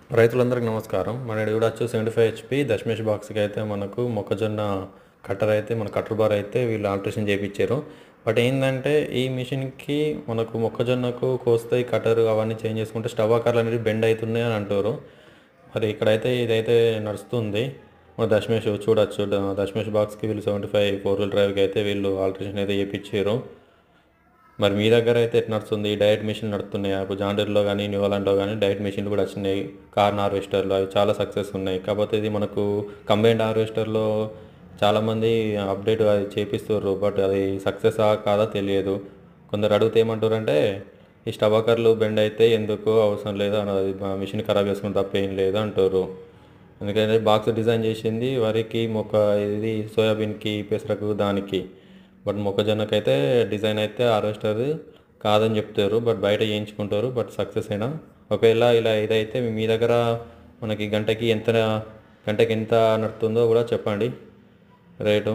రైతులందరికీ నమస్కారం. మన చూడొచ్చు 75 హెచ్‌పి దశమేష్ బాక్స్‌కి అయితే మనకు మొక్కజొన్న కట్టర్ అయితే మన కటర్ బార్ అయితే వీళ్ళు ఆల్ట్రేషన్ చేపిచ్చారు. బట్ ఏందంటే ఈ మిషన్‌కి మనకు మొక్కజొన్నకు కోస్తాయి కటర్ అవన్నీ చేంజ్ చేసుకుంటే స్టవ్ ఆకారాలు అనేవి బెండ్ అవుతున్నాయి అని అంటారు. మరి ఇక్కడైతే ఇదైతే నడుస్తుంది. మన దశమేష్ చూడొచ్చు. దశమేష్ బాక్స్‌కి వీళ్ళు 75 ఫోర్ వీల్ డ్రైవ్‌కి అయితే వీళ్ళు ఆల్ట్రేషన్ అయితే చేపిచ్చారు. మరి మీ దగ్గర అయితే ఎట్లా నడుస్తుంది? డైరెక్ట్ మిషన్ నడుస్తున్నాయా? ఇప్పుడు జాండీర్‌లో కానీ, న్యూలాండ్‌లో కానీ డైరెక్ట్ మిషన్లు కూడా వచ్చినాయి. కార్న్ హార్వెస్టర్లు అవి చాలా సక్సెస్ ఉన్నాయి. కాకపోతే ఇది మనకు కంబైన్డ్ హార్వెస్టర్‌లో చాలామంది అప్డేట్ అది చేపిస్తుర్రు. బట్ అది సక్సెసా కాదా తెలియదు. కొందరు అడిగితే ఏమంటారంటే ఈ స్టవకర్లు బెండ్ అయితే ఎందుకు అవసరం లేదు అది మిషన్ ఖరాబ్ చేసుకుని తప్ప ఏం లేదు అంటారు. ఎందుకంటే బాక్స్ డిజైన్ చేసింది వరికి మొక్క ఇది సోయాబీన్కి పెసరకు దానికి. బట్ మొక్కజొన్నకైతే డిజైన్ అయితే హార్వెస్టర్ కాదని చెప్తారు. బట్ బయట చేయించుకుంటారు. బట్ సక్సెస్ అయినా ఒకవేళ ఇలా ఇదైతే మీ దగ్గర మనకి గంటకి ఎంత నడుతుందో కూడా చెప్పండి రేటు.